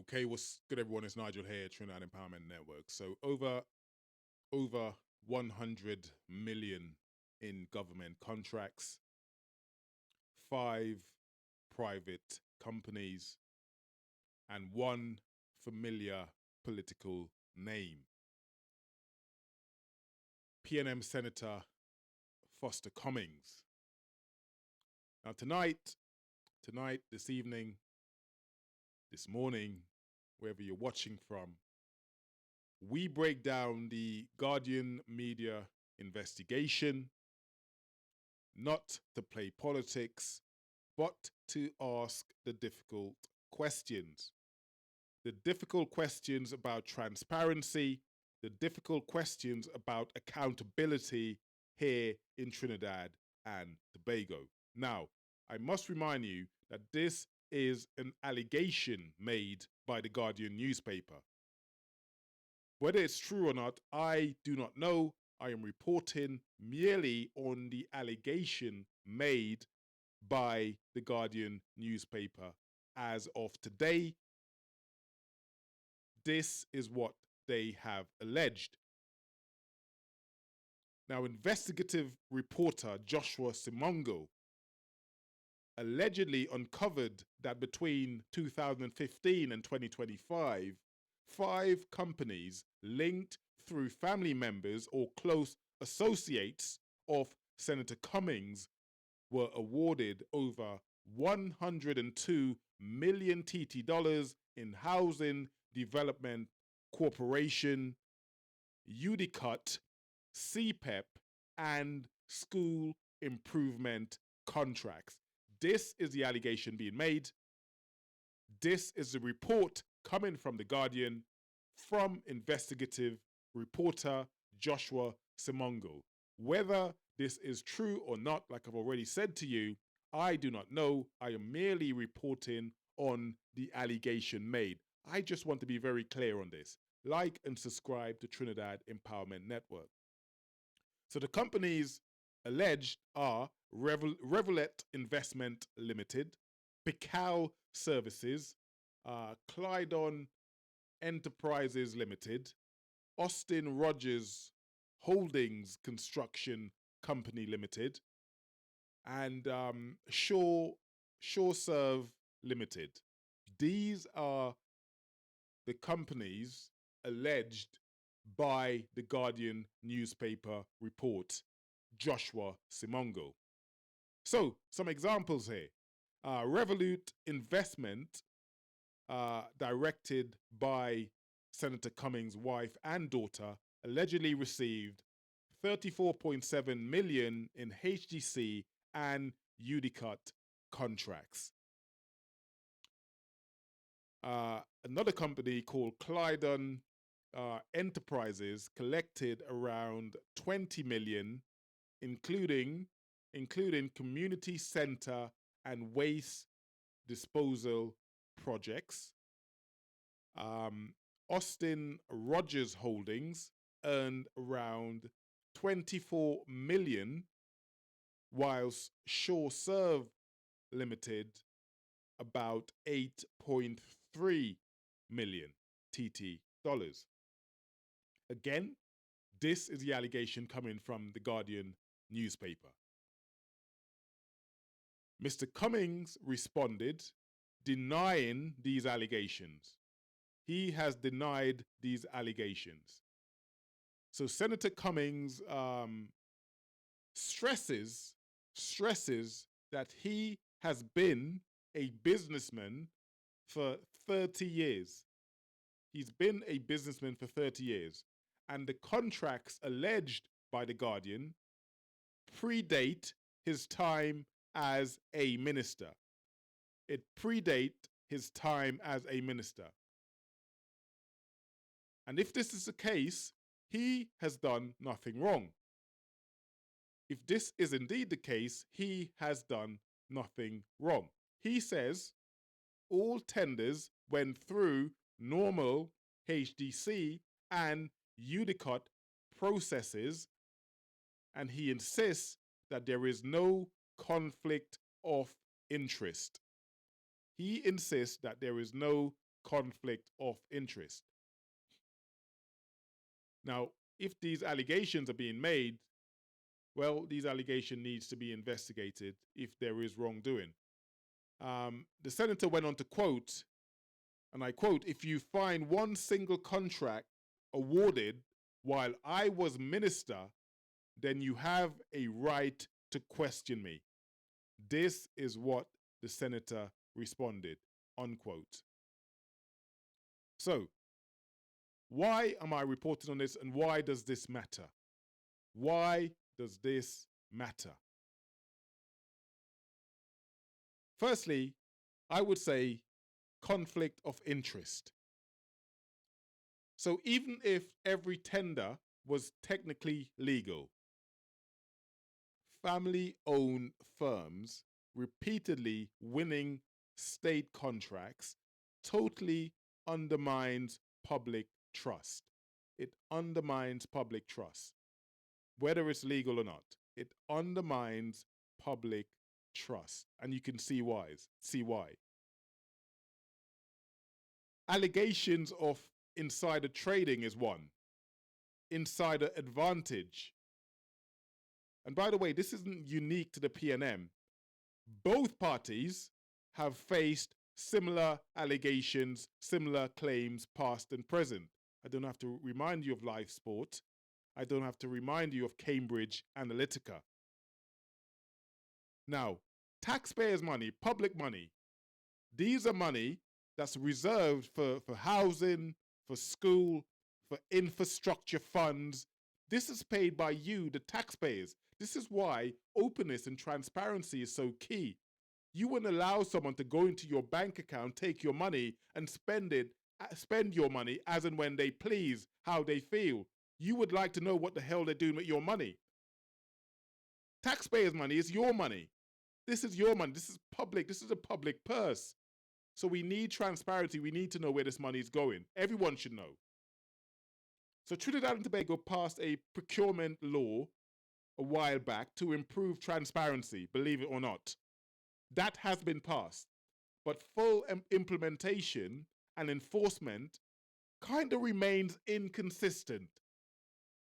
Okay, what's good, everyone? It's Nigel here, Trinidad Empowerment Network. So over 100 million in government contracts, 5 private companies, and 1 familiar political name. PNM Senator Foster Cummings. Now tonight, this evening, this morning, wherever you're watching from, we break down the Guardian media investigation, not to play politics, but to ask the difficult questions. The difficult questions about transparency, the difficult questions about accountability here in Trinidad and Tobago. Now, I must remind you that this is an allegation made by the Guardian newspaper. Whether it's true or not, I do not know. I am reporting merely on the allegation made by the Guardian newspaper as of today. This is what they have alleged. Now, investigative reporter Joshua Simongo allegedly uncovered that between 2015 and 2025, 5 companies linked through family members or close associates of Senator Cummings were awarded over 102 million TT dollars in Housing Development Corporation, UDeCOTT, CPEP, and school improvement contracts. This is the allegation being made. This is the report coming from The Guardian from investigative reporter Joshua Simongo. Whether this is true or not, like I've already said to you, I do not know. I am merely reporting on the allegation made. I just want to be very clear on this. Like and subscribe to Trinidad Empowerment Network. So the companies alleged are Rivulet Investment Limited, Pical Services, Klydon Enterprises Limited, Austin Rogers Holdings Construction Company Limited, and Surv Limited. These are the companies alleged by the Guardian newspaper report, Joshua Simongo. So, some examples here. Revolut Investment, directed by Senator Cummings' wife and daughter, allegedly received 34.7 million in HDC and UDeCOTT contracts. Another company called Klydon Enterprises collected around 20 million, including community center and waste disposal projects. Austin Rogers Holdings earned around 24 million, whilst Surv Limited about 8.3 million TT dollars. Again, this is the allegation coming from the Guardian newspaper. Mr. Cummings responded, denying these allegations. He has denied these allegations. So Senator Cummings stresses that he has been a businessman for 30 years. He's been a businessman for 30 years. And the contracts alleged by The Guardian predate his time as a minister. It predate his time as a minister. And if this is the case, he has done nothing wrong. If this is indeed the case, he has done nothing wrong. He says all tenders went through normal HDC and UDeCOTT processes, and he insists that there is no conflict of interest. He insists that there is no conflict of interest. Now, if these allegations are being made, well, these allegations needs to be investigated if there is wrongdoing. The senator went on to quote, and I quote, "If you find one single contract awarded while I was minister, then you have a right to question me." This is what the senator responded, unquote. So, why am I reporting on this, and why does this matter? Why does this matter? Firstly, I would say conflict of interest. So even if every tender was technically legal, family-owned firms repeatedly winning state contracts totally undermines public trust. It undermines public trust, whether it's legal or not. It undermines public trust, and you can see why. Allegations of insider trading is one. Insider advantage. And by the way, this isn't unique to the PNM. Both parties have faced similar allegations, similar claims, past and present. I don't have to remind you of live sport. I don't have to remind you of Cambridge Analytica. Now, taxpayers' money, public money, these are money that's reserved for housing, for school, for infrastructure funds. This is paid by you, the taxpayers. This is why openness and transparency is so key. You wouldn't allow someone to go into your bank account, take your money, and spend your money as and when they please, how they feel. You would like to know what the hell they're doing with your money. Taxpayers' money is your money. This is your money. This is public. This is a public purse. So we need transparency. We need to know where this money is going. Everyone should know. So Trinidad and Tobago passed a procurement law a while back to improve transparency, believe it or not. That has been passed. But full implementation and enforcement kind of remains inconsistent.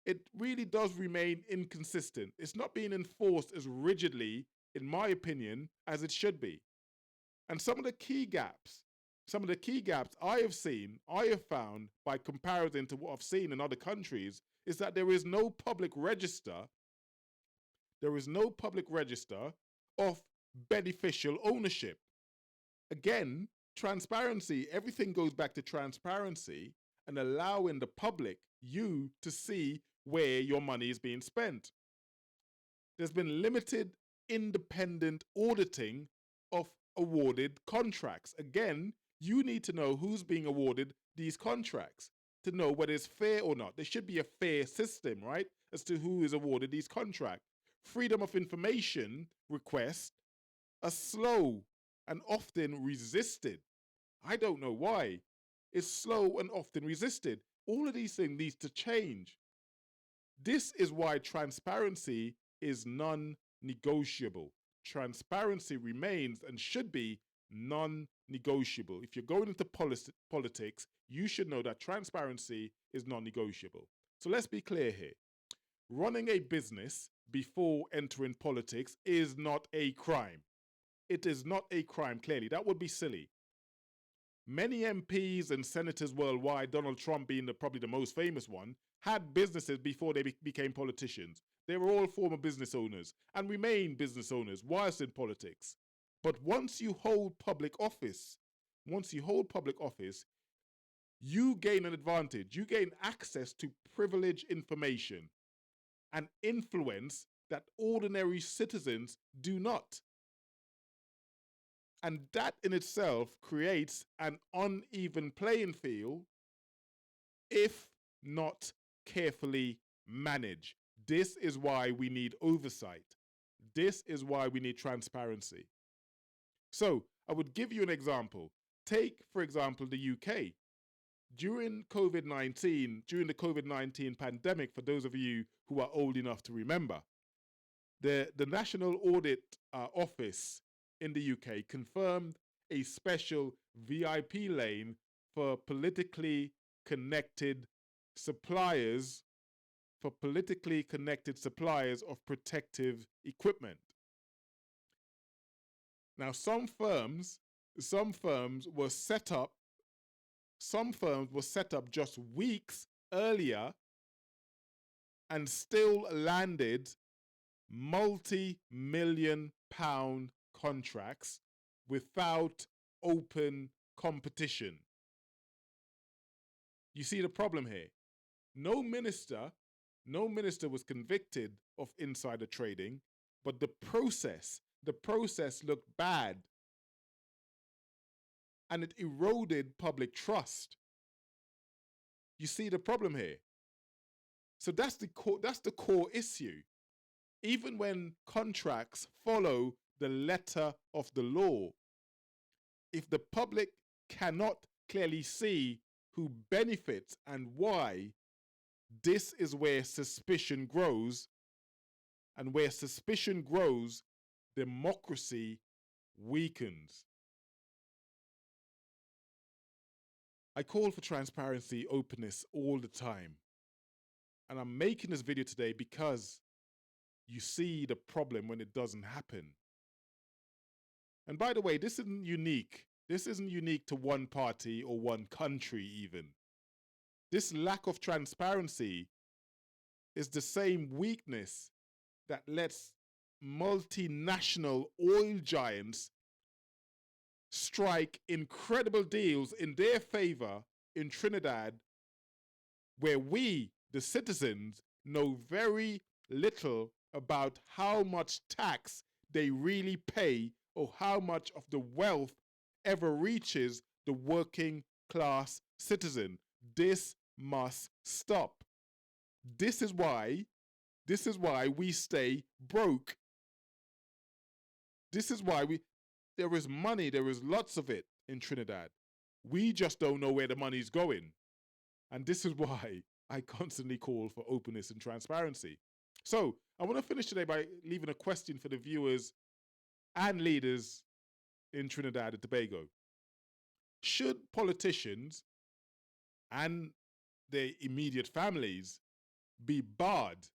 It really does remain inconsistent. It's not being enforced as rigidly, in my opinion, as it should be. And some of the key gaps I have found by comparison to what I've seen in other countries, is that there is no public register. There is no public register of beneficial ownership. Again, transparency, everything goes back to transparency and allowing the public, you, to see where your money is being spent. There's been limited independent auditing of awarded contracts. Again, you need to know who's being awarded these contracts to know whether it's fair or not. There should be a fair system, right, as to who is awarded these contracts. Freedom of information requests are slow and often resisted. I don't know why. It's slow and often resisted. All of these things need to change. This is why transparency is non-negotiable. Transparency remains and should be non-negotiable. If you're going into politics, you should know that transparency is non-negotiable. So let's be clear here. Running a business before entering politics is not a crime. It is not a crime, clearly. That would be silly. Many MPs and senators worldwide, Donald Trump being probably the most famous one, had businesses before they became politicians. They were all former business owners and remain business owners whilst in politics. But once you hold public office, you gain an advantage. You gain access to privileged information and influence that ordinary citizens do not. And that in itself creates an uneven playing field if not carefully managed. This is why we need oversight. This is why we need transparency. So I would give you an example. Take, for example, the UK. During the COVID-19 pandemic, for those of you who are old enough to remember, the National Audit Office in the UK confirmed a special VIP lane for politically connected suppliers of protective equipment. Now, some firms were set up just weeks earlier and still landed multi-million-pound contracts without open competition. You see the problem here? No minister was convicted of insider trading, but the process looked bad, and it eroded public trust. You see the problem here? So that's the core issue. Even when contracts follow the letter of the law, if the public cannot clearly see who benefits and why, this is where suspicion grows, and where suspicion grows, democracy weakens. I call for transparency, openness all the time. And I'm making this video today because you see the problem when it doesn't happen. And by the way, this isn't unique. This isn't unique to one party or one country even. This lack of transparency is the same weakness that lets multinational oil giants strike incredible deals in their favor in Trinidad, where we, the citizens, know very little about how much tax they really pay or how much of the wealth ever reaches the working class citizen. This must stop. This is why we stay broke. This is why there is money, there is lots of it in Trinidad. We just don't know where the money's going. And this is why I constantly call for openness and transparency. So I want to finish today by leaving a question for the viewers and leaders in Trinidad and Tobago. Should politicians and their immediate families be barred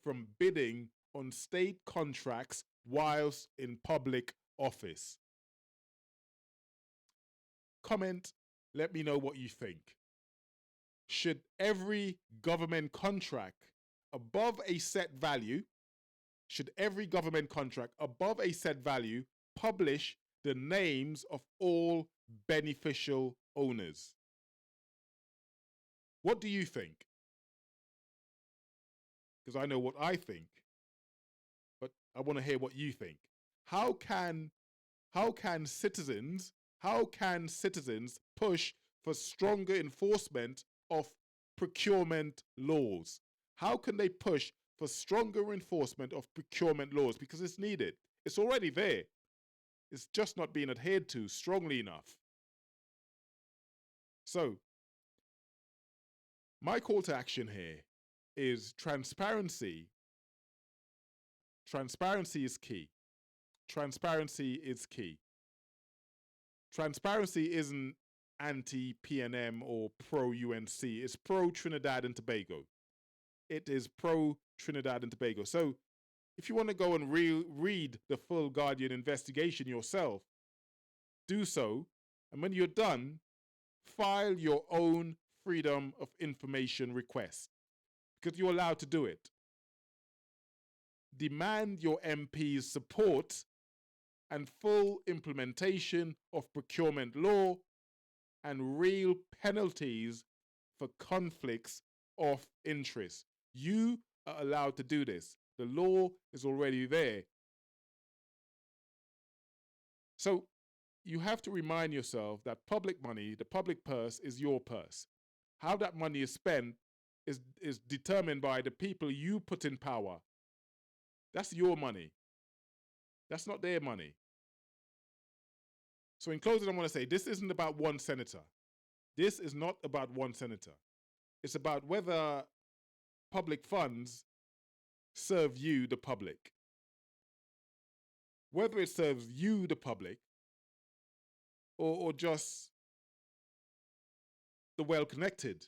from bidding on state contracts whilst in public office? Comment, let me know what you think. Should every government contract above a set value, publish the names of all beneficial owners? What do you think? Because I know what I think, but I want to hear what you think. How can citizens push for stronger enforcement of procurement laws? How can they push for stronger enforcement of procurement laws? Because it's needed. It's already there. It's just not being adhered to strongly enough. So, my call to action here is transparency. Transparency is key. Transparency is key. Transparency isn't anti-PNM or pro-UNC. It's pro-Trinidad and Tobago. It is pro-Trinidad and Tobago. So if you want to go and read the full Guardian investigation yourself, do so. And when you're done, file your own Freedom of Information request, because you're allowed to do it. Demand your MP's support and full implementation of procurement law and real penalties for conflicts of interest. You are allowed to do this. The law is already there. So you have to remind yourself that public money, the public purse, is your purse. How that money is spent is determined by the people you put in power. That's your money. That's not their money. So in closing, I want to say, this isn't about one senator. This is not about one senator. It's about whether public funds serve you, the public. Whether it serves you, the public, or just the well-connected.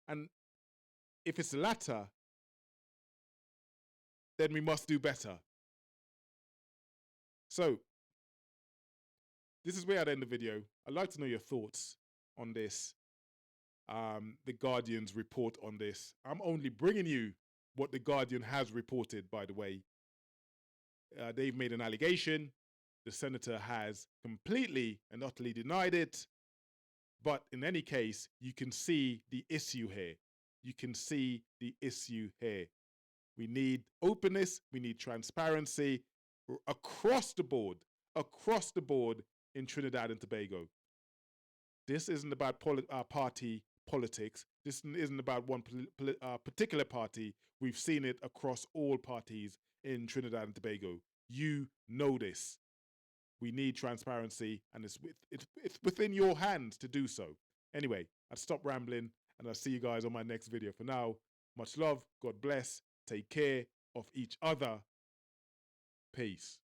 And if it's the latter, then we must do better. So, this is where I'd end the video. I'd like to know your thoughts on this, the Guardian's report on this. I'm only bringing you what the Guardian has reported, by the way. They've made an allegation. The senator has completely and utterly denied it. But in any case, you can see the issue here. You can see the issue here. We need openness. We need transparency across the board in Trinidad and Tobago. This isn't about party politics. This isn't about one particular party. We've seen it across all parties in Trinidad and Tobago. You know this. We need transparency, and it's within your hands to do so. Anyway, I'll stop rambling, and I'll see you guys on my next video. For now, much love, God bless, take care of each other. Peace.